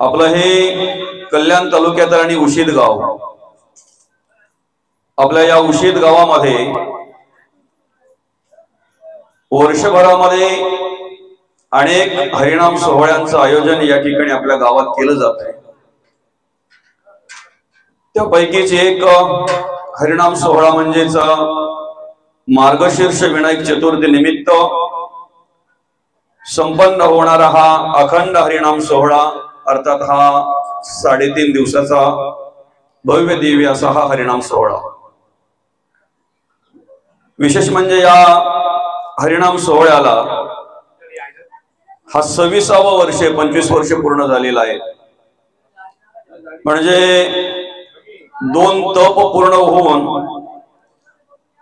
आपलं हे कल्याण तालुक्यात आणि उशीद गाव, आपल्या या उशीद गावामध्ये वर्षभरामध्ये अनेक हरिनाम सोहळ्यांचं आयोजन या ठिकाणी आपल्या गावात केलं जात आहे। त्यापैकीच एक हरिनाम सोहळा म्हणजेच मार्गशीर्ष विनायक चतुर्थी निमित्त संपन्न होणारा हा अखंड हरिनाम सोहळा, अर्थात हा 3.5 दिवसाचा भव्य दिव्य असा हा हरिनाम सोहळा। विशेष म्हणजे या हरिनाम सोहळ्याला हा 26वा वर्ष, 25 वर्ष पूर्ण झालेला आहे। म्हणजे 2 तप पूर्ण होऊन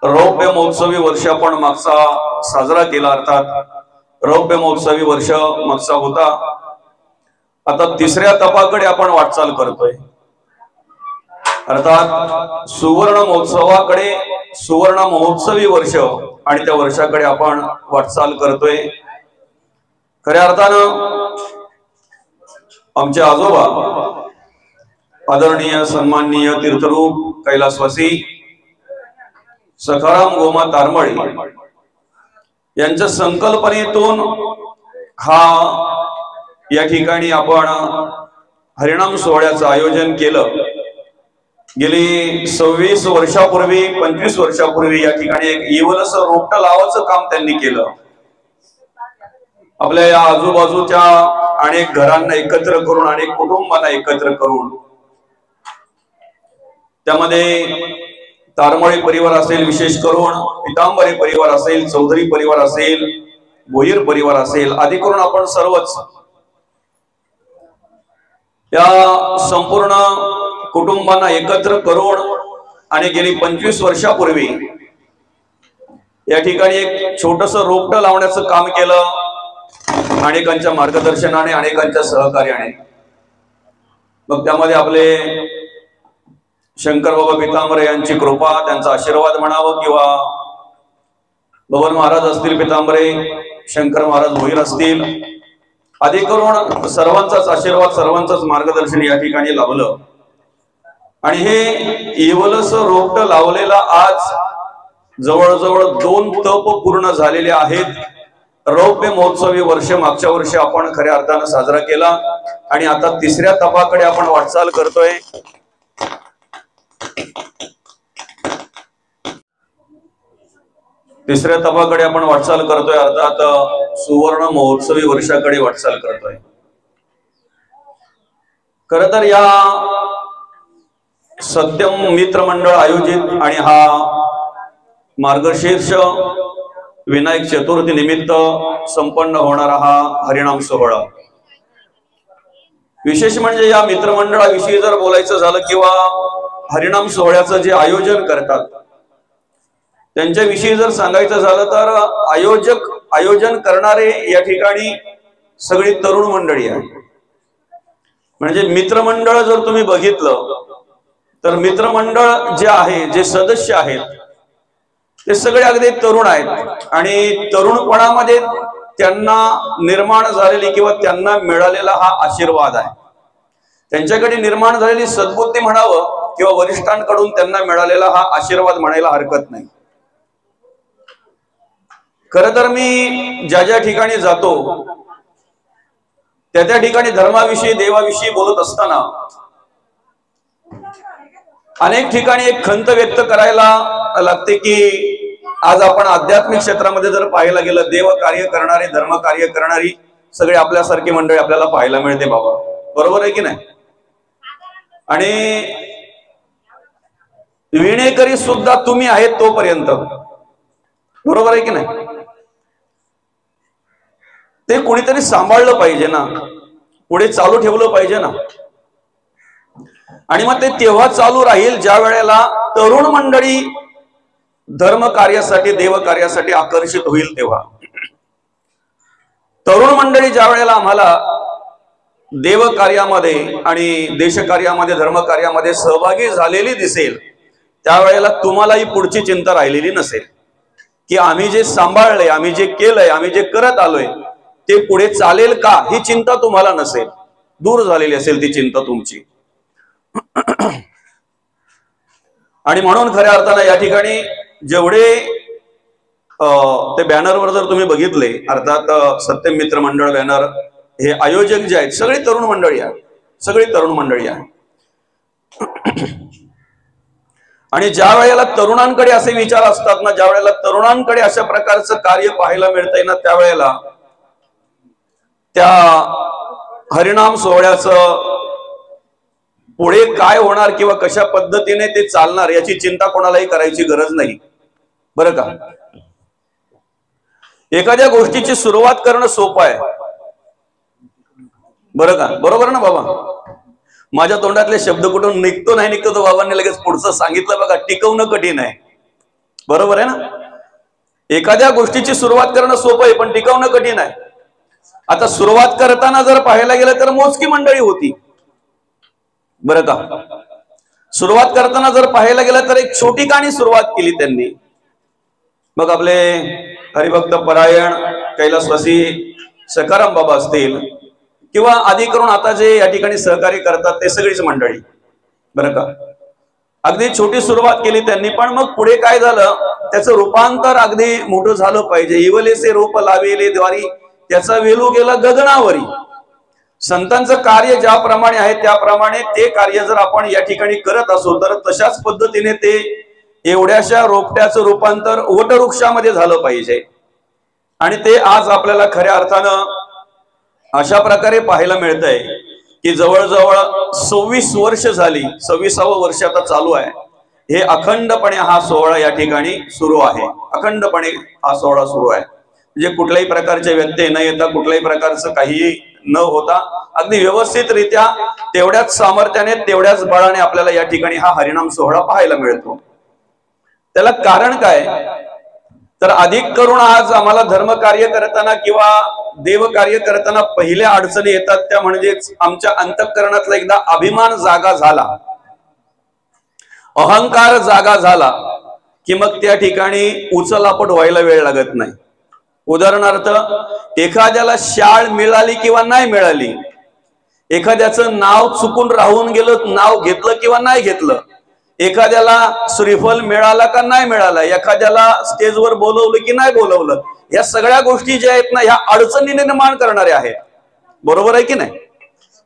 रौप्य महोत्सवी वर्ष आपण मागचा साजरा केला, अर्थात रौप्य महोत्सवी वर्ष मागचा होता। आता 3ऱ्या तपाकडे आपण वाटचाल करतोय, अर्थात सुवर्ण महोत्सवाकडे, सुवर्ण महोत्सवी वर्ष आणि त्या वर्षाकडे आपण वाटचाल करतोय। खऱ्या अर्थानं आमचे आजोबा आदरणीय सन्माननीय तीर्थरूप कैलासवासी सखाराम गोमा तारमळे यांच्या संकल्पनेतून हा या ठिकाणी आपण हरिनाम सोहळ्याचं आयोजन केलं। गेली 26 वर्षापूर्वी, 25 वर्षापूर्वी या ठिकाणी एक इवलस रोपटं लावायचं काम त्यांनी केलं। आपल्या या आजूबाजूच्या अनेक घरांना एकत्र करून, अनेक कुटुंबांना एकत्र करून, त्यामध्ये तारमळे परिवार असेल, विशेष करून पितांबरे परिवार असेल, चौधरी परिवार असेल, भोईर परिवार असेल, आदी करून आपण सर्वच या संपूर्ण कुटुंबांना एकत्र करून आणि गेली 25 वर्षापूर्वी या ठिकाणी एक छोटंसं रोपटं लावण्याचं काम केलं, अनेकांच्या मार्गदर्शनाने, अनेकांच्या सहकार्याने। मग त्यामध्ये आपले शंकर बाबा पितांबरे यांची कृपा, त्यांचा आशीर्वाद म्हणावं, किंवा बबन महाराज असतील पितांबरे, शंकर महाराज भोईर असतील, आदी करून सर्वांचाच आशीर्वाद, सर्वांचाच मार्गदर्शन या ठिकाणी लाभलं। आणि हे इवलस रोपटं लावलेला आज जवळजवळ 2 तप पूर्ण झालेले आहेत। रौप्य महोत्सवी वर्ष मागच्या वर्षी आपण खऱ्या अर्थानं साजरा केला आणि आता 3ऱ्या तपाकडे आपण वाटचाल करतोय। तिसऱ्या तपाकडे आपण वाटचाल करतोय, अर्थात सुवर्ण महोत्सवी वर्षाकडे वाटचाल करतोय। खरं तर या सत्यम मित्र मंडळ आयोजित आणि हा मार्गशीर्ष विनायक चतुर्थी निमित्त संपन्न होणारा हा हरिनाम सोहळा, विशेष म्हणजे या मित्रमंडळाविषयी जर बोलायचं झालं किंवा हरिनाम सोहळ्याचं जे आयोजन करतात त्यांच्याविषयी जर सांगायचं झालं तर आयोजन करणारे या ठिकाणी सगळी तरुण मंडळी आहे। म्हणजे मित्रमंडळ जर तुम्ही बघितलं तर मित्रमंडळ जे आहे, जे सदस्य आहेत ते सगळे अगदी तरुण आहेत आणि तरुणपणामध्ये त्यांना निर्माण झालेली किंवा त्यांना मिळालेला हा आशीर्वाद आहे, त्यांच्याकडे निर्माण झालेली सद्बुद्धी म्हणावं किंवा वरिष्ठांकडून त्यांना मिळालेला हा आशीर्वाद म्हणायला हरकत नाही। खरं तर मी ज्या ठिकाणी जातो त्या ठिकाणी धर्माविषयी, देवाविषयी बोलत असताना अनेक ठिकाणी एक खंत व्यक्त करायला लागते की आज आपण आध्यात्मिक क्षेत्रामध्ये जर पाहायला गेलं, देव कार्य करणारे, धर्म कार्य करणारी सगळे आपल्यासारखी मंडळी आपल्याला पाहायला मिळते बाबा, बरोबर आहे की नाही? आणि विणेकरी सुद्धा तुम्ही आहेत तोपर्यंत, बरोबर आहे की नाही? ते कोणीतरी सांभाळलं पाहिजे ना, पुढे चालू ठेवलं पाहिजे ना। आणि मग ते तेव्हा चालू राहील ज्या वेळेला तरुण मंडळी धर्म कार्यासाठी, देव कार्यासाठी आकर्षित होईल। तेव्हा तरुण मंडळी ज्या वेळेला आम्हाला देव कार्यामध्ये आणि देश कार्यामध्ये, धर्म कार्यामध्ये सहभागी झालेली दिसेल, त्यावेळेला तुम्हालाही पुढची चिंता राहिलेली नसेल की आम्ही जे सांभाळलंय, आम्ही जे केलंय, आम्ही जे करत आलोय ते पुढे चालेल का, ही चिंता तुम्हाला नसेल। दूर झालेली असेल ती चिंता तुमची. आणि म्हणून खऱ्या अर्थानं या ठिकाणी जेवढे ते बॅनरवर जर तुम्ही बघितले, अर्थात सत्यम मित्र मंडळ बॅनर, हे आयोजक जे आहेत सगळी तरुण मंडळी आहे, सगळी तरुण मंडळी आहे. आणि ज्या वेळेला तरुणांकडे असे विचार असतात ना, ज्या वेळेला तरुणांकडे अशा प्रकारचं कार्य पाहायला मिळतंय ना, त्यावेळेला त्या हरिनाम सोहळ्याचं पुढे काय होणार किंवा कशा पद्धतीने ते चालणार याची चिंता कोणालाही करायची गरज नाही, बरं का. एखाद्या गोष्टीची सुरुवात करणं सोपं आहे, बरं का, बरोबर ना बाबा. माझ्या तोंडातले शब्द कुठून निघतो नाही निघतो तो बाबांनी लगेच पुढचं सांगितलं बघा. टिकवणं कठीण आहे, बरोबर आहे ना. एखाद्या गोष्टीची सुरुवात करणं सोपं आहे पण टिकवणं कठीण आहे. आता सुरुवात करताना जर पाहायला गेलं तर मोजकी मंडळी होती, बरं का. सुरुवात करताना जर पाहायला गेलं तर एक छोटी कहाणी सुरुवात केली त्यांनी. मग आपले हरिभक्त परायण कैलासवासी सखाराम बाबा असतील किंवा आधी करून आता जे या ठिकाणी सहकार्य करतात ते सगळीच मंडळी, बरं का. अगदी छोटी सुरुवात केली त्यांनी, पण मग पुढे काय झालं, त्याचं रूपांतर अगदी मोठं झालं पाहिजे. इवलेसे रोप लावेले द्वारी त्याचा वेलू गेला गगनावरी. संतांचं कार्य ज्याप्रमाणे आहे त्याप्रमाणे ते कार्य जर आपण या ठिकाणी करत असू तर तशाच पद्धतीने ते एवढ्याशा रोपट्याचं रूपांतर वटवृक्षामध्ये झालं पाहिजे. आणि ते आज आपल्याला खऱ्या अर्थानं अशा प्रकारे पाहायला मिळतंय की जवळजवळ 26 वर्ष झाली, 26वं वर्ष आता चालू आहे. हे अखंडपणे हा सोहळा या ठिकाणी सुरू आहे, अखंडपणे हा सोहळा सुरू आहे. म्हणजे कुठल्याही प्रकारचे व्यत्यय न येता, कुठल्याही प्रकारचं काही न होता अगदी व्यवस्थितरित्या तेवढ्याच सामर्थ्याने तेवढ्याच बळाने आपल्याला या ठिकाणी हा हरिनाम सोहळा पाहायला मिळतो. त्याला कारण काय, तर अधिक करून आज आम्हाला धर्म कार्य करताना किंवा देव कार्य करताना पहिल्या अडचणी येतात त्या म्हणजेच आमच्या अंतःकरणातला एकदा अभिमान जागा झाला, अहंकार जागा झाला की मग त्या ठिकाणी उचलापट व्हायला वेळ लागत नाही. उदाहरणार्थ, एखाद्याला शाळ मिळाली किंवा नाही मिळाली, एखाद्याचं नाव चुकून राहून गेलं, नाव घेतलं किंवा नाही घेतलं, एखाद्याला श्रीफल मिळाला का नाही मिळाला, एखाद्याला स्टेजवर बोलवलं की नाही बोलवलं, या सगळ्या गोष्टी ज्या आहेत ना ह्या अडचणी निर्माण करणाऱ्या आहेत, बरोबर आहे की नाही.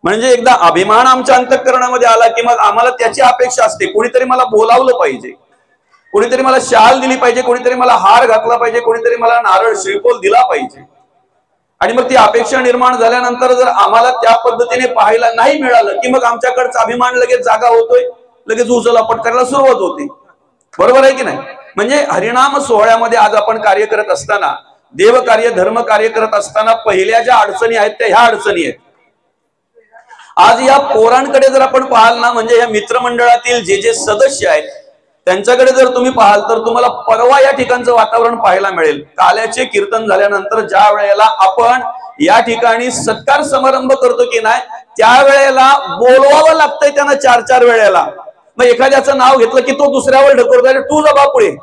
म्हणजे एकदा अभिमान आमच्या अंतःकरणामध्ये आला की मग आम्हाला त्याची अपेक्षा असते, कोणीतरी मला बोलावलं पाहिजे, कोणीतरी मला शाल दिली पाहिजे, कोणीतरी मला हार घातला पाहिजे, कोणीतरी मला नारळ श्रीफल दिला पाहिजे. आणि मग ती अपेक्षा निर्माण झाल्यानंतर जर आम्हाला त्या पद्धतीने पाहायला नाही मिळालं की मग आमच्याकडचा अभिमान लगेच जागा होतोय, लगेच उचलापट करायला सुरुवात होते, बरोबर आहे की नाही. म्हणजे हरिनाम सोहळ्यामध्ये आज आपण कार्य करत असताना, देव कार्य धर्म कार्य करत असताना पहिल्या ज्या अडचणी आहेत त्या ह्या अडचणी आहेत. आज या पोरांकडे जर आपण पाहाल ना, म्हणजे या मित्रमंडळातील जे जे सदस्य आहेत त्यांच्याकडे जर तुम्ही पाहाल तर तुम्हाला परवा या ठिकाणचं वातावरण पाहायला मिळेल. काल्याचे कीर्तन झाल्यानंतर ज्या वेळेला आपण या ठिकाणी सत्कार समारंभ करतो की नाही, त्यावेळेला बोलवावं लागतंय त्यांना 4-4 वेळेला. मग एखाद्याचं नाव घेतलं की तो दुसऱ्यावर ढकलतोय, तू जा बा पुढे.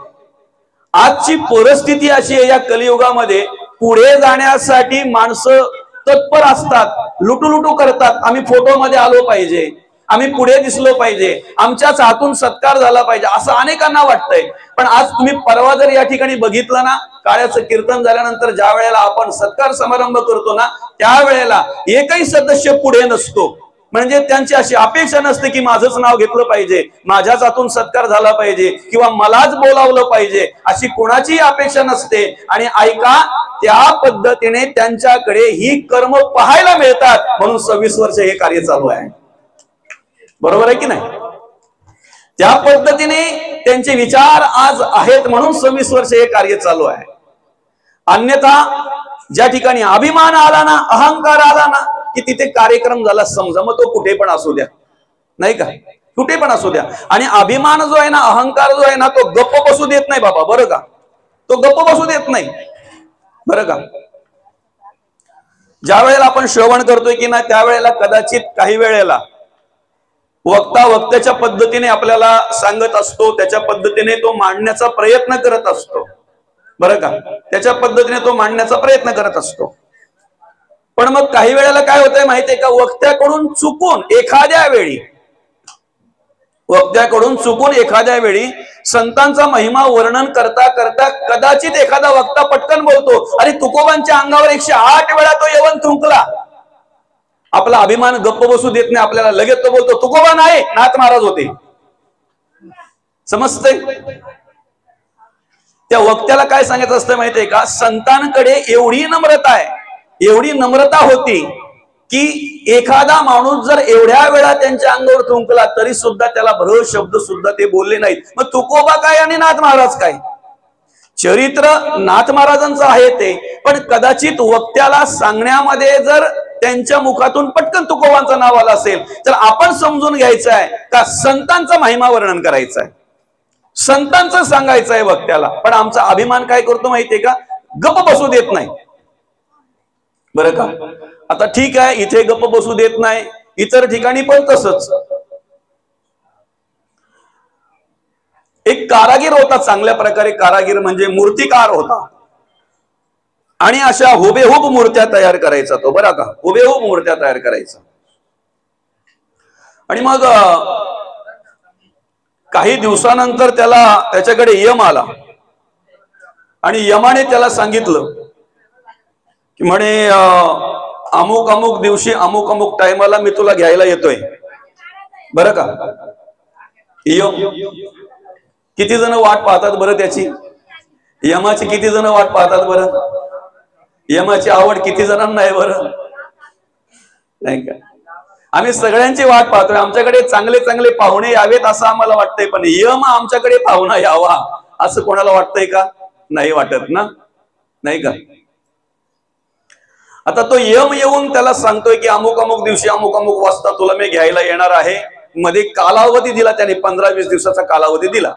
आजची परिस्थिती अशी आहे या कलियुगामध्ये, पुढे जाण्यासाठी माणसं तत्पर असतात, लुटूलुटू करतात. आम्ही फोटोमध्ये आलो पाहिजे, आम्ही पुढे दिसलो पाहिजे, आमच्याच हातून सत्कार झाला पाहिजे असं अनेकांना वाटतंय. पण आज तुम्ही परवा जर या ठिकाणी बघितलं ना, काळ्याचं कीर्तन झाल्यानंतर ज्या वेळेला आपण सत्कार समारंभ करतो ना, त्यावेळेला एकही सदस्य पुढे नसतो. म्हणजे त्यांची अशी अपेक्षा नसते की माझंच नाव घेतलं पाहिजे, माझ्याच हातून सत्कार झाला पाहिजे किंवा मलाच बोलावलं पाहिजे, अशी कोणाचीही अपेक्षा नसते. आणि ऐका, त्या पद्धतीने त्यांच्याकडे ही कर्म पाहायला मिळतात, म्हणून 26 वर्ष हे कार्य चालू आहे, बरोबर आहे की नाही. त्या पद्धतीने त्यांचे विचार आज आहेत म्हणून 26 वर्ष हे कार्य चालू आहे. अन्यथा ज्या ठिकाणी अभिमान आला ना, अहंकार आला ना, की तिथे कार्यक्रम झाला समजा, मग तो कुठे पण असू द्या, नाही का, कुठे पण असू द्या. आणि अभिमान जो आहे ना, अहंकार जो आहे ना, तो गप्प बसू देत नाही बाबा, बरं का, तो गप्प बसू देत नाही, बरं का. ज्या वेळेला आपण श्रवण करतोय की ना, त्यावेळेला कदाचित काही वेळेला वक्ता वक्त्याच्या पद्धतीने आपल्याला सांगत असतो, त्याच्या पद्धतीने तो मांडण्याचा प्रयत्न करत असतो, बरं का, त्याच्या पद्धतीने तो मांडण्याचा प्रयत्न करत असतो. पण मग काही वेळेला काय होतंय माहितीये का, वक्त्याकडून चुकून एखाद्या वेळी संतांचा महिमा वर्णन करता करता कदाचित एखादा वक्ता पटकन बोलतो, अरे तुकोबांच्या अंगावर 108 वेळा तो यवन थुंकला. आपला अभिमान गप्प बसू देत नाही, आपल्याला लगेच तो बोलतो तुकोबा नाही, नाथ महाराज होते. समजतंय? त्या वक्त्याला काय सांगायचं असतं माहितीये का, संतांकडे एवढी नम्रता होती की एखादा माणूस जर एवढ्या वेळा त्यांच्या अंगावर थुंकला तरी सुद्धा त्याला भर शब्द सुद्धा ते बोलले नाहीत. मग तुकोबा काय आणि नाथ महाराज काय? चरित्र नाथ महाराजांचं आहे ते, पण कदाचित वक्त्याला सांगण्यामध्ये जर त्यांच्या मुखातून पटकन तुकोबांचं नाव आलं असेल तर आपण समजून घ्यायचं आहे का संतांचं महिमा वर्णन करायचं आहे, संतांचं सांगायचं आहे वक्त्याला. पण आमचा अभिमान काय करतो माहितीये का, गप्प बसू देत नाही. बरं का, आता ठीक आहे, इथे गप्प बसू देत नाही, इतर ठिकाणी पण तसंच. एक कारागीर होता, चांगल्या प्रकारे कारागीर म्हणजे मूर्तिकार होता, आणि अशा हुबेहूब मूर्त्या तयार करायचा तो. बरं का, हुबेहूब मूर्त्या तयार करायचा. आणि मग काही दिवसानंतर त्याच्याकडे यम आला आणि यमाने त्याला सांगितलं की म्हणे अमुक अमुक दिवशी अमुक अमुक टायमाला मी तुला घ्यायला येतोय. बरं का, यम किती जण वाट पाहतात बरं त्याची, यमाची किती जण वाट पाहतात बरं, यमाची आवड किती जणांना आहे बरं, नाही का? आम्ही सगळ्यांची वाट पाहतोय, आमच्याकडे चांगले चांगले पाहुणे यावेत असं आम्हाला वाटतंय, पण यम आमच्याकडे पाहुणा यावा असं कोणाला वाटतंय का? नाही वाटत ना, नाही का? आता तो यम येऊन त्याला सांगतोय की अमुक अमुक दिवशी अमुक अमुक वाजता तुला मी घ्यायला येणार आहे. मध्ये कालावधी दिला त्याने, 15-20 दिवसाचा कालावधी दिला.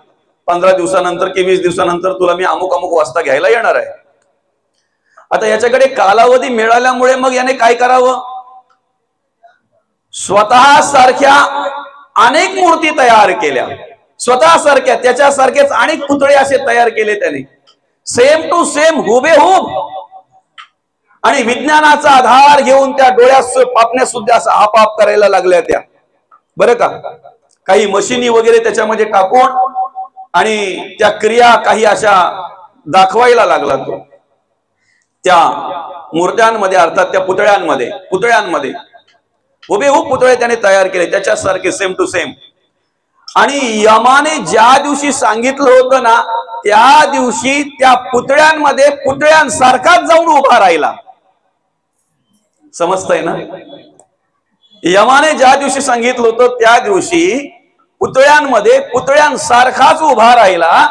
15 दिवसानंतर की 20 दिवसानंतर तुला मी अमुक अमुक वाजता घ्यायला येणार आहे. आता याच्याकडे कालावधी मिळाल्यामुळे मग याने काय करावं, स्वतः सारख्या अनेक मूर्ती तयार केल्या, स्वतः सारख्या त्याच्यासारखेच अनेक पुतळे असे तयार केले त्याने, सेम टू सेम, हुबेहूब. आणि विज्ञानाचा आधार घेऊन त्या डोळ्यात पापण्या सुद्धा असं आपाप करायला लागल्या त्या. बरं का, काही मशिनी वगैरे त्याच्यामध्ये टाकून आणि त्या क्रिया काही अशा दाखवायला लागला तो त्या मूर्त्यांमध्ये, अर्थात त्या पुतळ्यांमध्ये हुबेहूब पुतळे त्याने तयार केले त्याच्यासारखे, सेम टू सेम. आणि यमाने ज्या दिवशी सांगितलं होतं ना त्या दिवशी त्या पुतळ्यांमध्ये पुतळ्यांसारखाच जाऊन उभा राहिला. समजतंय ना? यमाने ज्या दिवशी सांगितलं होतं त्या दिवशी पुतळ्यांमध्ये पुतळ्यांसारखाच उभा राहिला.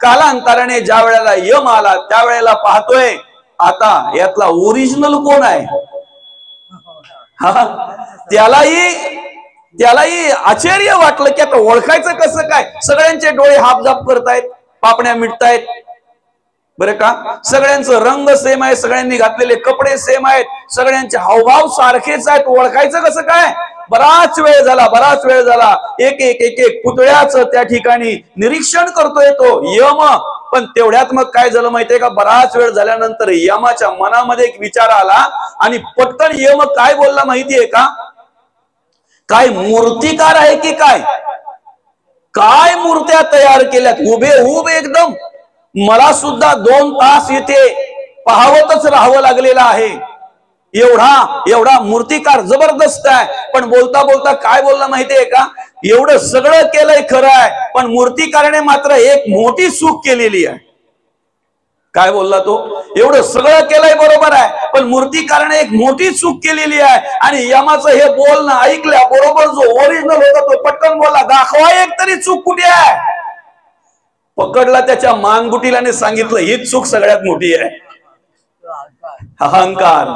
कालांतराने ज्या वेळेला यम आला त्या वेळेला पाहतोय आता यातला ओरिजिनल कोण आहे. त्यालाही आश्चर्य वाटलं की आता ओळखायचं कसं काय, सगळ्यांचे डोळे हापजाप करतायत, पापण्या मिटतायत. बरं का, सगळ्यांचं रंग सेम आहे, सगळ्यांनी घातलेले कपडे सेम आहेत, सगळ्यांचे हावभाव सारखेच आहेत, ओळखायचं कसं काय. बराच वेळ झाला एक एक एक एक पुतळ्याचं त्या ठिकाणी निरीक्षण करतोय तो यम. पण तेवढ्यात मग काय झालं माहितीये का, बराच वेळ झाल्यानंतर यमाच्या मनामध्ये एक विचार आला आणि पटकन यम काय बोलला माहितीये का, काय मूर्तिकार आहे की काय मूर्त्या तयार केल्यात हुबेहूब एकदम. मला सुद्धा 2 तास इथे पाहवतच राहावं लागलेलं आहे. एवढा मूर्तिकार जबरदस्त आहे. पण बोलता बोलता काय बोलला माहितीये का, एवढं सगळं केलंय खरं आहे, पण मूर्तिकाराने मात्र एक मोठी चूक केलेली आहे. काय बोलला तो, एवढं सगळं केलंय बरोबर आहे, पण मूर्तिकाराने एक मोठी चूक केलेली आहे. आणि यमाचं हे बोलणं ऐकल्या बरोबर जो ओरिजिनल होता तो पटकन बोलला, दाखवा एक तरी चूक कुठे आहे. पकडला त्याच्या मानगुटीला आणि सांगितलं हीच चूक सगळ्यात मोठी आहे. अहंकार,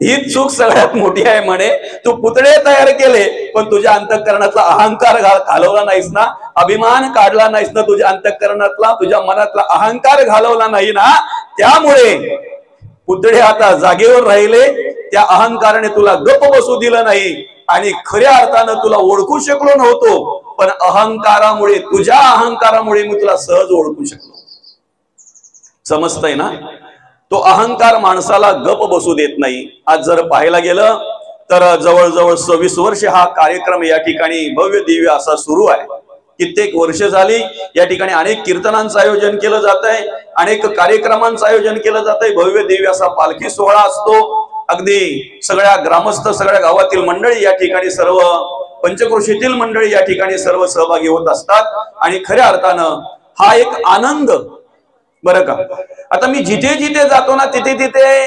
हीच चूक सगळ्यात मोठी आहे म्हणे. तू पुतळे तयार केले पण तुझ्या अंतःकरणातला अहंकार घालवला नाहीस ना, अभिमान काढला नाहीस ना, तुझ्या अंतःकरणातला तुझ्या मनातला अहंकार घालवला नाही ना, त्यामुळे पुतळे आता जागेवर राहिले. त्या अहंकाराने तुला गप्प बसू दिलं नाही आणि खऱ्या अर्थानं तुला ओळखू शकलो नव्हतो, पण अहंकारामुळे, तुझ्या अहंकारामुळे मी तुला सहज ओळखू शकलो. समजतंय ना? तो अहंकार माणसाला गप बसू देत नाही. आज जर पाहायला गेलं तर जवळजवळ 26 वर्ष हा कार्यक्रम या ठिकाणी भव्य दिव्य असा सुरू आहे. कित्येक वर्ष झाली या ठिकाणी अनेक कीर्तनांचं आयोजन केलं जात आहे, अनेक कार्यक्रमांचं आयोजन केलं जात आहे. भव्य दिव्य असा पालखी सोहळा असतो. अगदी सगळ्या ग्रामस्थ, सगळ्या गावातील मंडळी या ठिकाणी, सर्व पंचक्रोशीतील मंडळी या ठिकाणी सर्व सहभागी होत असतात. आणि खऱ्या अर्थानं हा एक आनंद, बरं का. आता मी जिथे जिथे जातो ना तिथे तिथे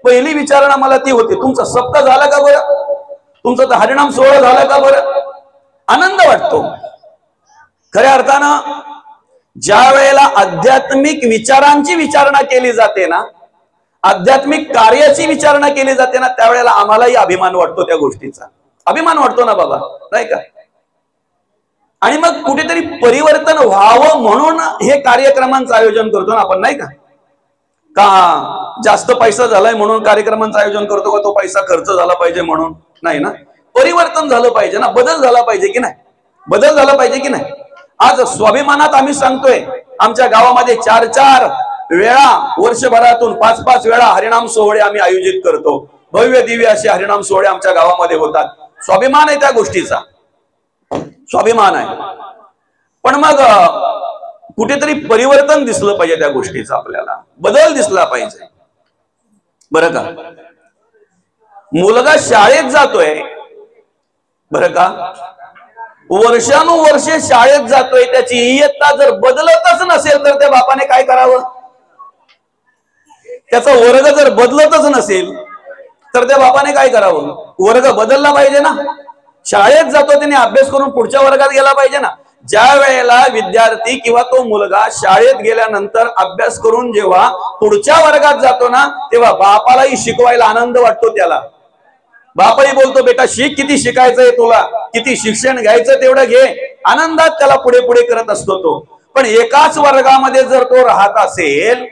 पहिली विचारणा मला ती होती, तुमचा सप्ताह झाला का बरं, तुमचं तर हरिनाम सोहळा झाला का बरं. आनंद वाटतो. खऱ्या अर्थानं ज्या वेळेला आध्यात्मिक विचारांची विचारणा केली जाते ना, आध्यात्मिक कार्याची विचारणा केली जाते ना, त्यावेळेला आम्हालाही अभिमान वाटतो, त्या गोष्टीचा अभिमान वाटतो ना बाबा, नाही का. आणि मग कुठेतरी परिवर्तन व्हावं म्हणून हे कार्यक्रमांचं आयोजन करतो ना आपण, नाही का. का जास्त पैसा झालाय म्हणून कार्यक्रमांचं आयोजन करतो का तो पैसा खर्च झाला पाहिजे म्हणून, नाही ना. परिवर्तन झालं पाहिजे ना, बदल झाला पाहिजे की नाही, बदल झाला पाहिजे की नाही. आज स्वाभिमानात आम्ही सांगतोय, आमच्या गावामध्ये 4-4 वेळा, वर्षभरातून 5-5 वेळा हरिनाम सोहळे आम्ही आयोजित करतो. भव्य दिव्य असे हरिनाम सोहळे आमच्या गावामध्ये होतात. स्वाभिमान आहे त्या गोष्टीचा, स्वाभिमान आहे. पण मग कुठेतरी परिवर्तन दिसलं पाहिजे त्या गोष्टीचा, आपल्याला बदल दिसला पाहिजे, बरं का. मुलगा शाळेत जातोय, बरं का, वर्षानुवर्षे शाळेत जातोय, त्याची इयत्ता जर बदलतच नसेल तर त्या बापाने काय करावं. त्याचा वर्ग जर बदलतच नसेल तर त्या बापाने काय करावं. वर्ग बदलला पाहिजे ना. शाळेत जातो त्याने अभ्यास करून पुढच्या वर्गात गेला पाहिजे ना. ज्या वेळेला विद्यार्थी किंवा तो मुलगा शाळेत गेल्यानंतर अभ्यास करून जेव्हा पुढच्या वर्गात जातो ना, तेव्हा बापालाही शिकवायला आनंद वाटतो. त्याला बापाही बोलतो, बेटा शिक, किती शिकायचंय तुला, किती शिक्षण घ्यायचं तेवढं घे. आनंदात त्याला पुढे पुढे करत असतो तो. पण एकाच वर्गामध्ये जर तो राहत असेल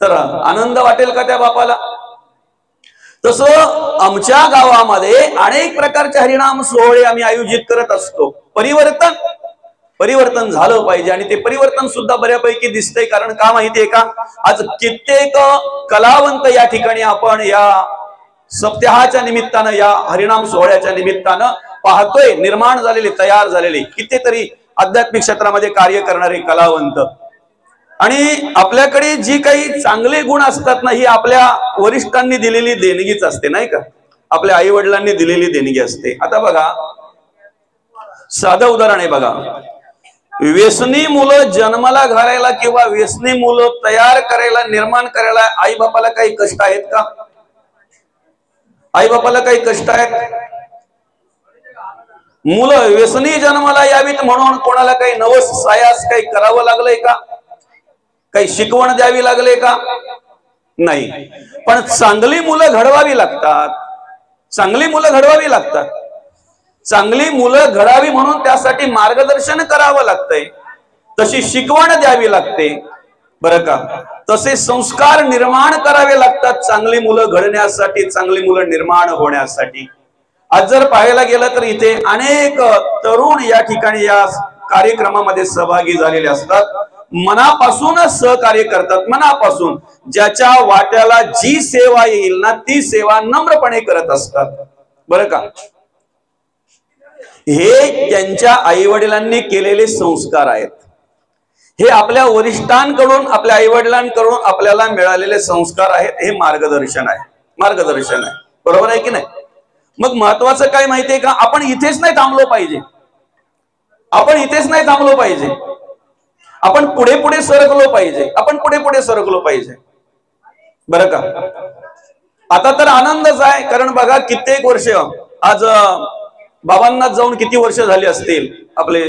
तर आनंद वाटेल का त्या बापाला. तसं आमच्या गावामध्ये अनेक प्रकारचे हरिनाम सोहळे आम्ही आयोजित करत असतो. परिवर्तन झालं पाहिजे आणि ते परिवर्तन सुद्धा बऱ्यापैकी दिसतंय. कारण का माहितीये का, आज कित्येक कलावंत या ठिकाणी आपण या सप्ताहाच्या निमित्तानं, या हरिनाम सोहळ्याच्या निमित्तानं पाहतोय, निर्माण झालेले, तयार झालेले कितीतरी आध्यात्मिक क्षेत्रामध्ये कार्य करणारे कलावंत. आणि आपल्याकडे जी काही चांगले गुण असतात ना, ही आपल्या वरिष्ठांनी दिलेली देणगीच असते, नाही का. आपल्या आई वडिलांनी दिलेली देणगी असते. आता बघा, साधं उदाहरण आहे बघा. व्यसनी मुलं जन्माला घालायला किंवा व्यसनी मुलं तयार करायला, निर्माण करायला आई बापाला काही कष्ट आहेत का. आई बापाला काही कष्ट आहेत. मुलं व्यसनी जन्माला यावीत म्हणून कोणाला काही नवस सायास काही करावं लागलंय का, काही शिकवण द्यावी लागले का, नाही. पण चांगली मुलं घडवावी लागतात, चांगली मुलं घडवावी लागतात. चांगली मुलं घडावी म्हणून त्यासाठी मार्गदर्शन करावं लागतंय, तशी शिकवण द्यावी लागते, बरं का. तसे संस्कार निर्माण करावे लागतात चांगली मुलं घडण्यासाठी, चांगली मुलं निर्माण होण्यासाठी. आज जर पाहायला गेलं तर इथे अनेक तरुण या ठिकाणी या कार्यक्रमामध्ये सहभागी झालेले असतात. मनापासूनच सहकार्य करतात, मनापासून. ज्याच्या वाट्याला जी सेवा येईल ना ती सेवा नम्रपणे करत असतात, बरं का. हे त्यांच्या आई वडिलांनी केलेले संस्कार आहेत. हे आपल्या वरिष्ठांकडून, आपल्या आई वडिलांकडून आपल्याला मिळालेले संस्कार आहेत. हे मार्गदर्शन आहे, मार्गदर्शन आहे, बरोबर आहे की नाही. मग महत्वाचं काय माहितीये का, आपण इथेच नाही थांबलो पाहिजे, आपण इथेच नाही थांबलो पाहिजे. आपण पुढे पुढे सरकलो पाहिजे, आपण पुढे पुढे सरकलो पाहिजे, बरं का. आता तर आनंदच आहे, कारण बघा कित्येक वर्ष, आज बाबांना जाऊन किती वर्ष झाली असतील, आपले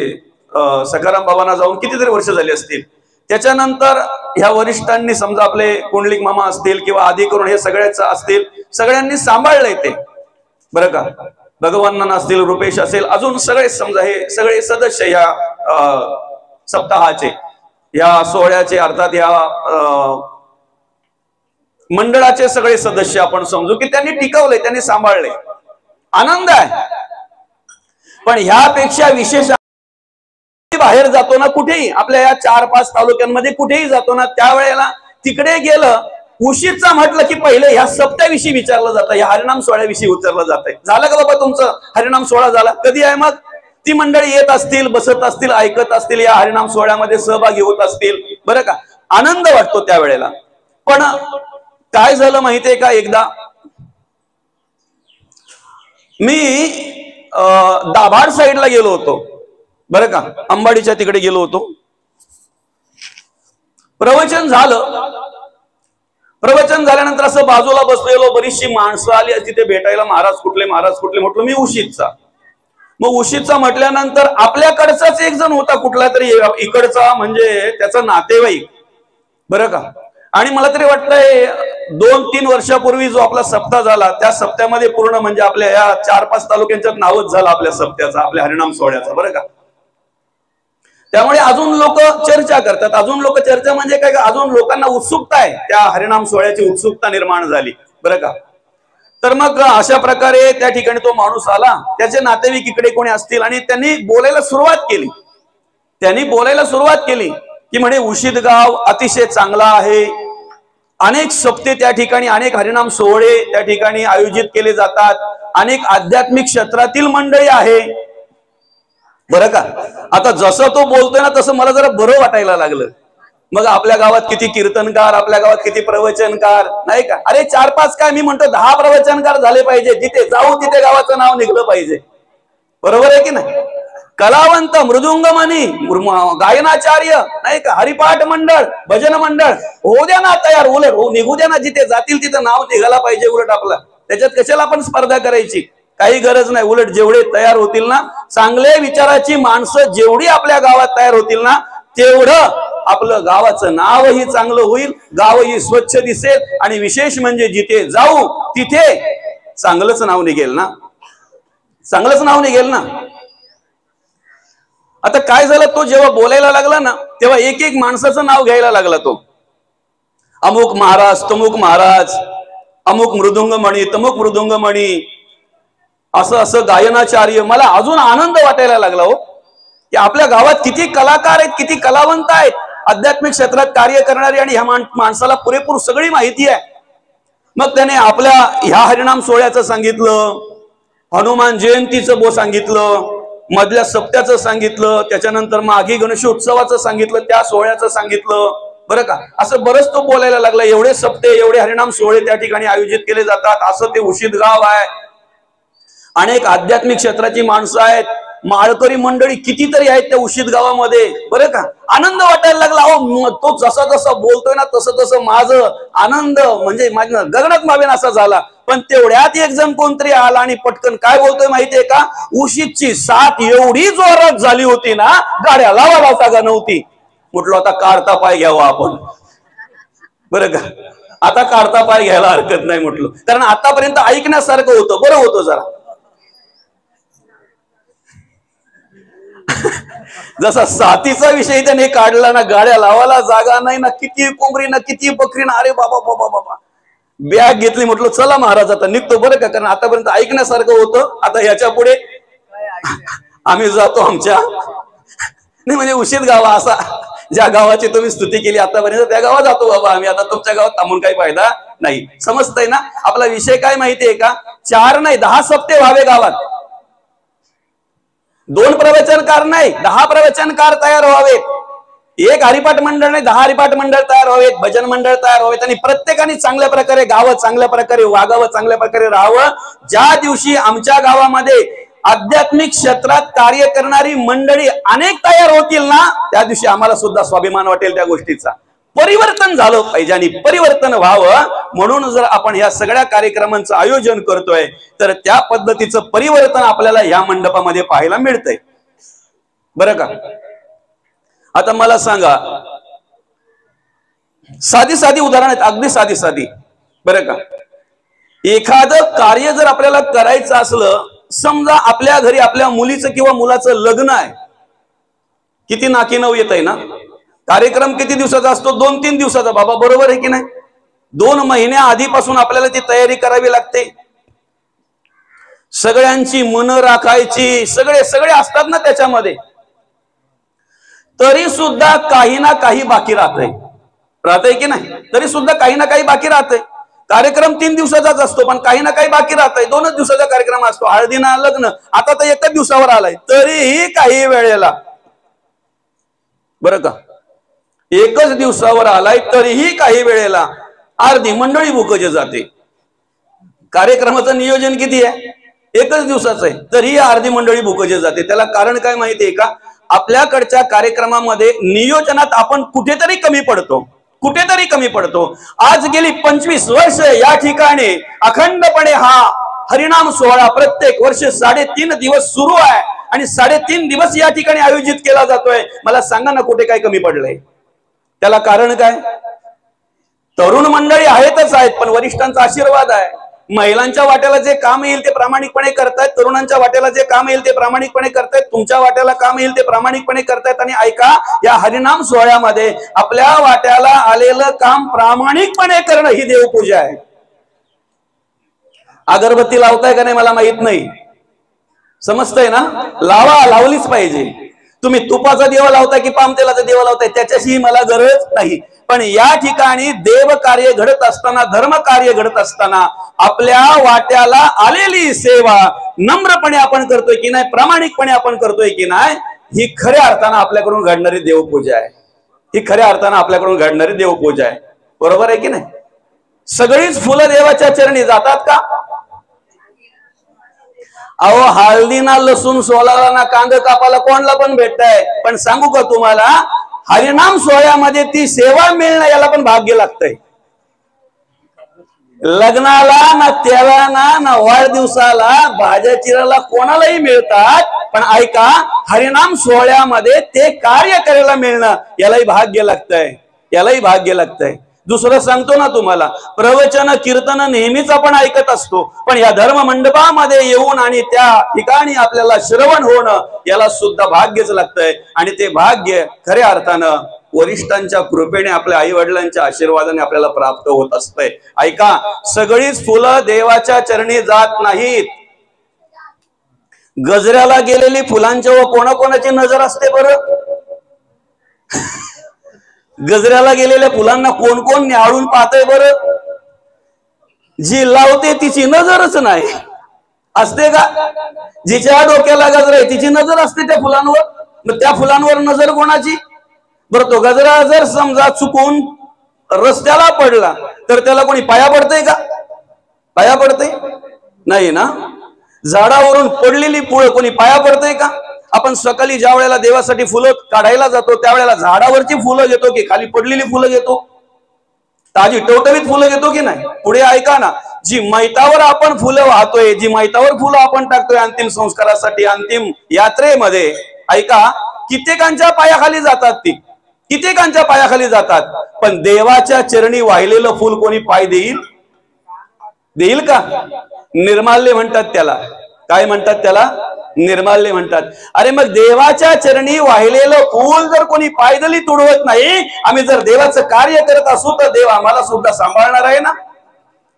सखाराम बाबांना जाऊन कितीतरी वर्ष झाली असतील. त्याच्यानंतर ह्या वरिष्ठांनी, समजा आपले कुंडलिक मामा असतील किंवा आधी करून हे सगळ्याच असतील, सगळ्यांनी सांभाळलंय ते, बरं का. भगवान असतील, रुपेश असेल, अजून सगळे, समजा हे सगळे सदस्य या सप्ताहाचे, या सोहळ्याचे, अर्थात या मंडळाचे सगळे सदस्य आपण समजू की त्यांनी टिकवले, त्यांनी सांभाळले. आनंद आहे. पण ह्यापेक्षा विशेष बाहेर जातो ना, कुठेही आपल्या या 4-5 तालुक्यांमध्ये कुठेही जातो ना, त्यावेळेला तिकडे गेलं उशीचा म्हटलं की पहिले ह्या सप्त्याविषयी विचारलं जातं, या हरिनाम सोहळ्याविषयी विचारलं जातंय. झालं का बाबा तुमचं हरिनाम सोहळा झाला? कधी आहे? मग ती मंडळी येत असतील, बसत असतील, ऐकत असतील, या हरिनाम सोहळ्यामध्ये सहभागी होत असतील, बरं का, आनंद वाटतो त्यावेळेला. पण काय झालं माहितीये का, एकदा मी दाभाड साईडला गेलो होतो, बरं का, अंबाडीच्या तिकडे गेलो होतो. प्रवचन झालं. प्रवचन झाल्यानंतर असं बाजूला बसलेलो, बरीचशी माणसं आली तिथे भेटायला. महाराज कुठले, महाराज कुठले? म्हटलं मी उशीतचा. मग उशीतचा म्हटल्यानंतर आपल्याकडचाच एक जण होता, कुठला तरी इकडचा, म्हणजे त्याचा नातेवाईक, बरं का. आणि मला तरी वाटतंय 2-3 वर्षापूर्वी जो आपला सप्ताह झाला, त्या सप्त्यामध्ये पूर्ण म्हणजे आपल्या या 4-5 तालुक्यांच्यात नावच झालं आपल्या सप्त्याचा, आपल्या हरिनाम सोहळ्याचा, बरं का. त्यामुळे अजून लोक चर्चा करतात. अजून लोक चर्चा म्हणजे काय, अजून लोकांना उत्सुकता आहे, त्या हरिनाम सोहळ्याची उत्सुकता निर्माण झाली, बरं का. तर मग अशा प्रकारे त्या ठिकाणी तो माणूस आला, त्याचे नातेवाईक इकडे कोणी असतील, आणि त्यांनी बोलायला सुरुवात केली. की म्हणे उशीद गाव अतिशय चांगला आहे, अनेक सप्ते त्या ठिकाणी, अनेक हरिनाम सोहळे त्या ठिकाणी आयोजित केले जातात, अनेक आध्यात्मिक क्षेत्रातील मंडळी आहे, बरं का. आता जसं तो बोलतोय ना तसं मला जरा बरं वाटायला लागलं. मग आपल्या गावात किती कीर्तनकार, आपल्या गावात किती प्रवचनकार, नाही का. अरे 4-5 काय, मी म्हणतो 10 प्रवचनकार झाले पाहिजे, जिथे जाऊ तिथे गावाचं नाव निघलं पाहिजे, बरोबर आहे की नाही. कलावंत, मृदुंगमणी, गायनाचार्य, नाही का, हरिपाठ मंडळ, भजन मंडळ होऊ द्या ना तयार, उलट निघू द्या ना, जिथे जातील तिथे नाव निघाला पाहिजे उलट आपलं. त्याच्यात कशाला आपण स्पर्धा करायची, काही गरज नाही. उलट जेवढे तयार होतील ना, चांगल्या विचाराची माणसं जेवढी आपल्या गावात तयार होतील ना, तेवढं आपलं गावाचं नावही चांगलं होईल, गावही स्वच्छ दिसेल, आणि विशेष म्हणजे जिथे जाऊ तिथे चांगलंच नाव निघेल ना, चांगलंच नाव निघेल ना. आता काय झालं, तो जेव्हा बोलायला लागला ना, तेव्हा एक एक माणसाचं नाव घ्यायला लागला तो. अमुक महाराज, तमुक महाराज, अमुक मृदुंगमणी, तमुक मृदुंगमणी, असं असं गायनाचार्य. मला अजून आनंद वाटायला लागला हो, की आपल्या गावात किती कलाकार आहेत, किती कलावंत आहेत, आध्यात्मिक क्षेत्रात कार्य करणारे, आणि ह्या माणसाला पुरेपूर सगळी माहिती आहे. मग त्याने आपल्या ह्या हरिनाम सोहळ्याचं सांगितलं, हनुमान जयंतीचं सांगितलं, मधल्या सप्त्याचं सांगितलं, त्याच्यानंतर माघी गणेशोत्सवाचं सांगितलं, त्या सोहळ्याचं सांगितलं, बरं का. असं बरंच तो बोलायला लागला. एवढे सप्ते, एवढे हरिनाम सोहळे त्या ठिकाणी आयोजित केले जातात, असं ते उशीद गाव आहे, अनेक आध्यात्मिक क्षेत्राची माणसं आहेत, माळकरी मंडळी कितीतरी आहेत त्या उशीद गावामध्ये, बरं का. आनंद वाटायला लागला. अहो, तो जसा जसा बोलतोय ना तसं तसं माझं आनंद म्हणजे माझ्या गगनात मावेन असा झाला. पण तेवढ्यात एक जण कोणतरी आला आणि पटकन काय बोलतोय माहितीये का, उशीदची साथ एवढी जोरात झाली होती ना, गाड्या लावायला जागा नव्हती. म्हटलं आता काढता पाय घ्यावा आपण, बरं का. आता काढता पाय घ्यायला हरकत नाही म्हटलं, कारण आतापर्यंत ऐकण्यासारखं होतं, बरं होतं जरा. जसा साथीचा विषय त्याने काढला ना, गाड्या लावायला जागा नाही ना, किती कोंबडी ना, किती बकरी ना, अरे बाबा बाबा बाबा. बॅग घेतली, म्हटलं चला महाराज आता निघतो, बरं का, कारण आतापर्यंत ऐकण्यासारखं होतं, आता ह्याच्या पुढे आम्ही जातो आमच्या, नाही म्हणजे उशीद गावा, असा ज्या गावाची तुम्ही स्तुती केली आतापर्यंत त्या गावात जातो बाबा आम्ही, आता तुमच्या गावात थांबून काही फायदा नाही. समजतंय ना. आपला विषय काय माहितीये का, 4 नाही 10 सप्ते व्हावे गावात. 2 प्रवचनकार नाही, 10 प्रवचनकार तयार व्हावेत. एक हरिपाठ मंडळ नाही, 10 हरिपाठ मंडळ तयार व्हावेत, भजन मंडळ तयार व्हावेत, आणि प्रत्येकाने चांगल्या प्रकारे गावं, चांगल्या प्रकारे वागावं, चांगल्या प्रकारे राहावं. ज्या दिवशी आमच्या गावामध्ये आध्यात्मिक क्षेत्रात कार्य करणारी मंडळी अनेक तयार होतील ना, त्या दिवशी आम्हाला सुद्धा स्वाभिमान वाटेल त्या गोष्टीचा. परिवर्तन झालं पाहिजे आणि परिवर्तन व्हावं म्हणून जर आपण या सगळ्या कार्यक्रमांचं आयोजन करतोय, तर त्या पद्धतीचं परिवर्तन आपल्याला या मंडपामध्ये पाहायला मिळतंय, बरं का. आता मला सांगा, साधी साधी उदाहरण आहेत, अगदी साधी साधी, बरं का. एखादं कार्य जर आपल्याला करायचं असलं, समजा आपल्या घरी आपल्या मुलीचं किंवा मुलाचं लग्न आहे, किती नाकीनऊ येत आहे ना. कार्यक्रम किती दिवसाचा असतो, 2-3 दिवसाचा बाबा, बरोबर आहे की नाही. 2 महिन्या आधीपासून आपल्याला ती तयारी करावी लागते, सगळ्यांची मन राखायची, सगळे सगळे असतात ना त्याच्यामध्ये, तरी सुद्धा काही ना काही बाकी राहतंय. राहतंय की नाही? तरी सुद्धा काही ना काही बाकी राहतंय. कार्यक्रम 3 दिवसाचाच असतो, पण काही ना काही बाकी राहतंय. 2च दिवसाचा कार्यक्रम असतो. हळदीना लग्न आता तर 1च दिवसावर आलाय, तरीही काही वेळेला, बरं का, 1च दिवसावर आलाय तरीही काही वेळेला अर्धी मंडळी बुकजे जाते. कार्यक्रमाचं नियोजन किती आहे? 1च दिवसाचं आहे, तरीही अर्धी मंडळी बुकजे जाते. त्याला कारण काय माहितीये का? आपल्याकडच्या कार्यक्रमामध्ये नियोजनात आपण कुठेतरी कमी पडतो, कुठेतरी कमी पडतो. आज गेली 25 वर्ष या ठिकाणी अखंडपणे हा हरिनाम सोहळा प्रत्येक वर्ष 3.5 दिवस सुरू आहे आणि 3.5 दिवस या ठिकाणी आयोजित केला जातोय. मला सांगा ना, कुठे काय कमी पडलंय? त्याला कारण काय? तरुण मंडळी आहेतच आहेत, पण वरिष्ठांचा आशीर्वाद आहे. महिलांच्या वाट्याला जे काम येईल ते प्रामाणिकपणे करतायत, तरुणांच्या वाट्याला जे काम येईल ते प्रामाणिकपणे करतायत, तुमच्या वाट्याला काम येईल ते प्रामाणिकपणे करतायत. आणि ऐका, या हरिनाम सोहळ्यामध्ये आपल्या वाट्याला आलेलं काम प्रामाणिकपणे करणं ही देवपूजा आहे. अगरबत्ती लावताय का नाही मला माहित नाही, समजतंय ना? लावा, लावलीच पाहिजे. तुम्ही तुपाचा दिवा लावताय की पाम तेलाचा दिवा लावताय त्याच्याशी मला गरज नाही, पण या ठिकाणी देव कार्य घडत असताना, धर्म कार्य घडत असताना आपल्या वाट्याला आलेली सेवा नम्रपणे आपण करतोय की नाही, प्रामाणिकपणे आपण करतोय की नाही, ही खऱ्या अर्थानं आपल्याकडून घडणारी देवपूजा आहे. ही खऱ्या अर्थानं आपल्याकडून घडणारी देवपूजा आहे. बरोबर आहे की नाही? सगळीच फुलं देवाच्या चरणी जातात का? अहो, हळदीना लसूण सोलाला ना कांदा कापाला कोणला पण भेटताय, पण सांगू का तुम्हाला, हरिनाम सोहळ्यामध्ये ती सेवा मिळणं याला पण भाग्य लागतंय. लग्नाला ना, तेलाना ना, वाढदिवसाला भाज्या चिराला कोणालाही मिळतात, पण ऐका, हरिनाम सोहळ्यामध्ये ते कार्य करायला मिळणं यालाही भाग्य लागतंय, यालाही भाग्य लागतंय. दुसरं सांगतो ना तुम्हाला, प्रवचन कीर्तन नेहमीच आपण ऐकत असतो, पण या धर्म मंडपामध्ये येऊन आणि त्या ठिकाणी आपल्याला श्रवण होणं याला सुद्धा भाग्यच लागतंय. आणि ते भाग्य खऱ्या अर्थानं वरिष्ठांच्या कृपेने, आपल्या आई वडिलांच्या आशीर्वादाने आपल्याला प्राप्त होत असतंय. ऐका, सगळीच फुलं देवाच्या चरणी जात नाहीत. गजऱ्याला गेलेली फुलांच्या व कोणाकोणाची नजर असते बरं? गजऱ्याला गेलेल्या फुलांना कोण कोण न्याहाळून पाहतंय बरं? जी लावते तिची नजरच नाही असते का? जिच्या डोक्याला गजरा आहे तिची नजर असते त्या फुलांवर, मग त्या फुलांवर नजर कोणाची? बरं, तो गजरा जर समजा चुकून रस्त्याला पडला तर त्याला कोणी पाया पडतंय का? पाया पडतंय नाही ना. झाडावरून पडलेली फुलं कोणी पाया पडतंय का? आपण सकाळी ज्या वेळेला देवासाठी फुलं काढायला जातो त्यावेळेला झाडावरची फुलं घेतो की खाली पडलेली फुलं घेतो? ताजी टवटवीत फुलं घेतो की नाही? पुढे ऐका ना, जी मैतावर आपण फुलं वाहतोय, जी मैतावर फुलं आपण टाकतोय अंतिम संस्कारासाठी, अंतिम यात्रेमध्ये, ऐका, कित्येकांच्या पायाखाली जातात, ती कित्येकांच्या पायाखाली जातात, पण देवाच्या चरणी वाहिलेलं फुल कोणी पाय देईल? देईल का? निर्माल्य म्हणतात त्याला. काय म्हणतात त्याला? निर्माल्य म्हणतात. अरे मग देवाच्या चरणी वाहिलेलं फूल जर कोणी पायदली तुडवत नाही, आम्ही जर देवाचं कार्य करत असू तर देव आम्हाला सुद्धा सांभाळणार आहे ना,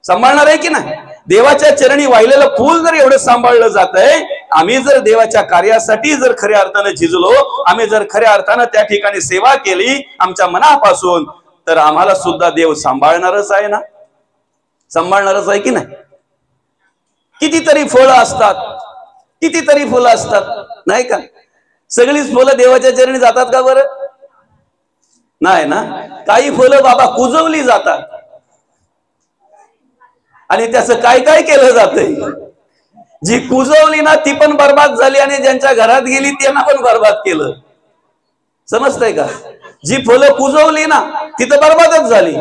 सांभाळणार आहे की नाही? देवाच्या चरणी वाहिलेलं फूल जर एवढं सांभाळलं जातंय, आम्ही जर देवाच्या कार्यासाठी जर खऱ्या अर्थानं झिजलो, आम्ही जर खऱ्या अर्थानं त्या ठिकाणी सेवा केली आमच्या मनापासून, तर आम्हाला सुद्धा देव सांभाळणारच आहे ना, सांभाळणारच आहे की नाही? कितीतरी फळं असतात, कितीतरी फुलं असतात, नाही का? सगळीच फुलं देवाच्या चरणी जातात का बरं? नाही ना. काही फुलं बाबा कुजवली जातात आणि त्याचं काय काय केलं जातंय. जी कुजवली ना ती पण बर्बाद झाली आणि ज्यांच्या घरात गेली त्यांना पण बर्बाद केलं, समजतंय का? जी फुलं कुजवली ना ती तर बर्बादच झाली,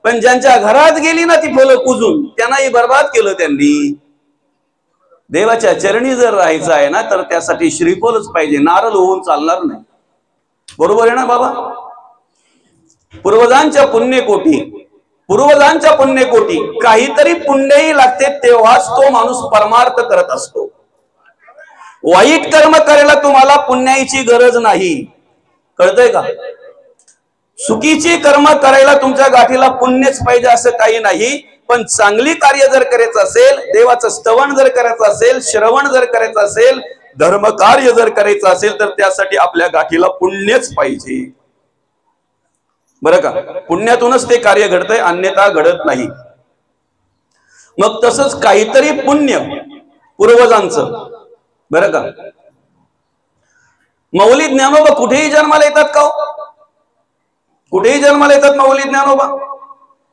पण ज्यांच्या घरात गेली ना ती फुलं कुजून त्यांनाही बर्बाद केलं त्यांनी. देवाच्या चरणी जर राहायचं आहे ना तर त्यासाठी श्रीफळच पाहिजे, नारळ होऊन चालणार नाही. बरोबर आहे ना बाबा? पूर्वजांच्या पुण्यकोटी, पूर्वजांच्या पुण्यकोटी, काहीतरी पुण्यही लागते तेव्हाच तो माणूस परमार्थ करत असतो. वाईट कर्म करायला तुम्हाला पुण्याची गरज नाही, कळतंय का? चुकीची कर्म करायला तुमच्या गाठीला पुण्यच पाहिजे असं काही नाही, पण चांगली कार्य जर करायचं असेल, देवाचं स्तवन जर करायचं असेल, श्रवण जर करायचं असेल, धर्म कार्य जर करायचं असेल तर त्यासाठी आपल्या गाठीला पुण्यच पाहिजे. बरं का, पुण्यातूनच ते कार्य घडतंय, अन्यथा घडत नाही. मग तसंच काहीतरी पुण्य पूर्वजांचं, बरं का. माऊली ज्ञानोबा कुठेही जन्माला येतात का? कुठेही जन्माला येतात माऊली ज्ञानोबा.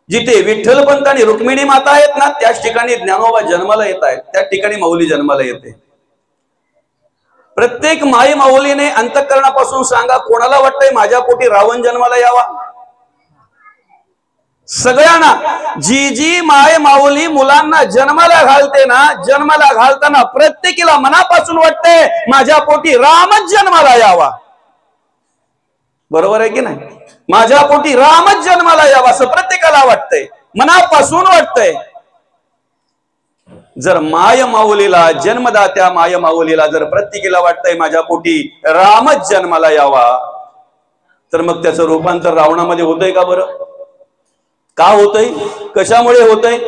जिथे विठ्ठलपंत आणि रुक्मिणी माता आहेत ना, त्याच ठिकाणी ज्ञानोबा जन्माला येत आहेत, त्या ठिकाणी माऊली जन्माला येते. प्रत्येक माई माऊलीने अंतःकरणापासून सांगा, कोणाला वाटतंय माझ्या पोटी रावण जन्माला यावा? सगळ्यांना. जी जी माय माऊली मुलांना जन्माला घालते ना, जन्माला घालताना प्रत्येकीला मनापासून वाटतंय माझ्या पोटी रामच जन्माला यावा. बरोबर आहे की नाही? माझ्या पोटी रामच जन्माला यावा असं प्रत्येकाला वाटतंय, मनापासून वाटतंय. जर माय माऊलीला, जन्मदात्या माय माऊलीला जर प्रत्येकीला वाटतंय माझ्या पोटी रामच जन्माला यावा, तर मग त्याचं रूपांतर रावणामध्ये होतंय का बरं? का होतंय? कशामुळे होतंय?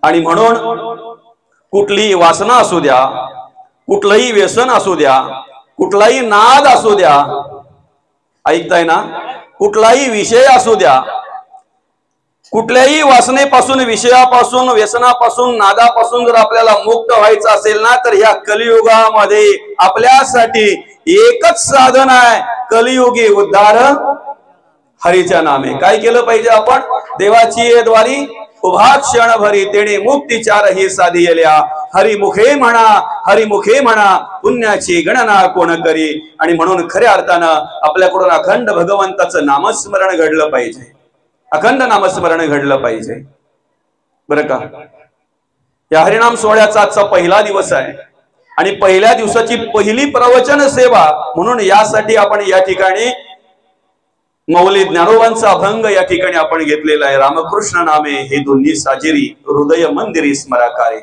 आणि म्हणून कुठलीही वासना असू द्या, कुठलंही व्यसन असू द्या, कुठलाही नाद असू द्या, ऐकताय ना, कुठलाही विषय असू द्या, कुठल्याही वासनेपासून, विषयापासून, व्यसनापासून, नादापासून जर आपल्याला मुक्त व्हायचं असेल ना, तर ह्या कलियुगामध्ये आपल्यासाठी एकच साधन आहे, कलियुगी उद्धार हरीच्या नामे. काय केलं पाहिजे आपण? देवाची द्वारी उभा क्षण भरी, तेणे मुक्ती चार ही साधियल्या. हरिमुखे म्हणा, हरिमुखे म्हणा, पुण्याची गणना कोण करी. आणि म्हणून खऱ्या अर्थानं आपल्याकडून अखंड भगवंताचं नामस्मरण घडलं पाहिजे, अखंड नामस्मरण घडलं पाहिजे. बरं का, या हरिनाम सोहळ्याचा आजचा पहिला दिवस आहे आणि पहिल्या दिवसाची पहिली प्रवचन सेवा म्हणून यासाठी आपण या ठिकाणी माऊली ज्ञानोबांचा अभंग या ठिकाणी आपण घेतलेला आहे. रामकृष्ण नामे हे दोन्ही साजिरी, हृदय मंदिरी स्मराकारे.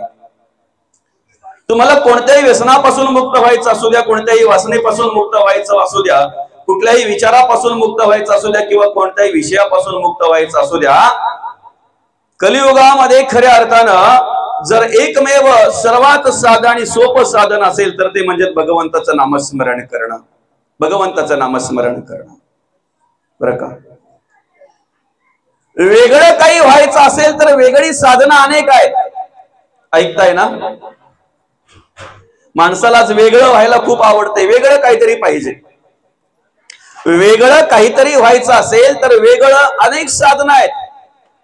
तुम्हाला कोणत्याही व्यसनापासून मुक्त व्हायचं असू द्या, कोणत्याही वासनेपासून मुक्त व्हायचं असू द्या, कुठल्याही विचारापासून मुक्त व्हायचं असू द्या, किंवा कोणत्याही विषयापासून मुक्त व्हायचं असू द्या, कलियुगामध्ये खऱ्या अर्थानं जर एकमेव सर्वात साधं आणि सोपं साधन असेल तर ते म्हणजे भगवंताचं नामस्मरण करणं, भगवंताचं नामस्मरण करणं. बरं का, वेगळं काही व्हायचं असेल तर वेगळी साधनं अनेक आहेत. ऐकताय ना? माणसालाच वेगळं व्हायला खूप आवडतंय, वेगळं काहीतरी पाहिजे. वेगळं काहीतरी व्हायचं असेल तर वेगळं अनेक साधनं आहेत.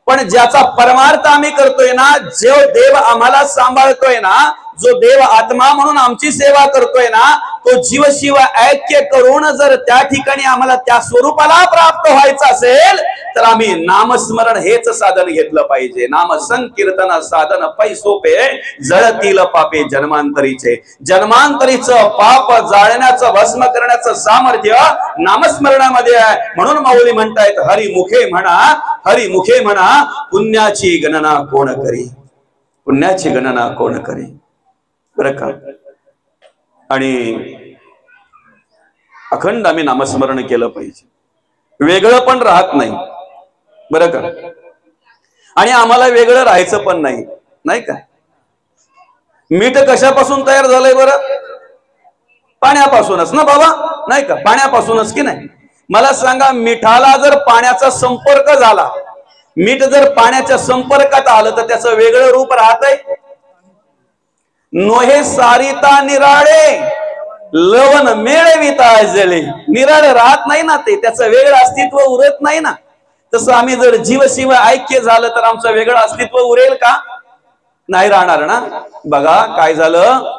पण ज्याचा परमार्थ आम्ही करतोय ना, जो देव आम्हाला सांभाळतोय ना, जो देव आत्मा म्हणून आमची सेवा करतोय ना, तो जीव शिव ऐक्य करून जर त्या ठिकाणी आम्हाला त्या स्वरूपाला प्राप्त व्हायचं असेल तर आम्ही नामस्मरण हेच साधन घेतलं पाहिजे. नाम संकीर्तन साधन पै सोपे, जळतील पापे जन्मांतरीचे. जन्मांतरीचं पाप जाळण्याचं, भस्म करण्याचं सामर्थ्य नामस्मरणामध्ये आहे. म्हणून माऊली म्हणतायत, हरिमुखे म्हणा, हरिमुखे म्हणा, पुण्याची गणना कोण करी, पुण्याची गणना कोण करी. बरं का, आणि अखंड आम्ही नामस्मरण केलं पाहिजे, वेगळं पण राहत नाही. बरं का, आणि आम्हाला वेगळं राहायचं पण नाही, नाही का. मीठ कशापासून तयार झालंय बरं? पाण्यापासूनच ना बाबा, नाही का, पाण्यापासूनच की नाही. मला सांगा, मिठाला जर पाण्याचा संपर्क झाला, मीठ जर पाण्याच्या संपर्कात आलं तर त्याचं वेगळं रूप राहतंय? नोहे सारिता निराळे, लवण मेळविता जले. निराळ राहत नाही ना, ते त्याचं वेगळं अस्तित्व उरत नाही ना. तसं आम्ही जर जीव शिव ऐक्य झालं तर आमचं वेगळं अस्तित्व उरेल का? नाही राहणार ना. बघा काय झालं,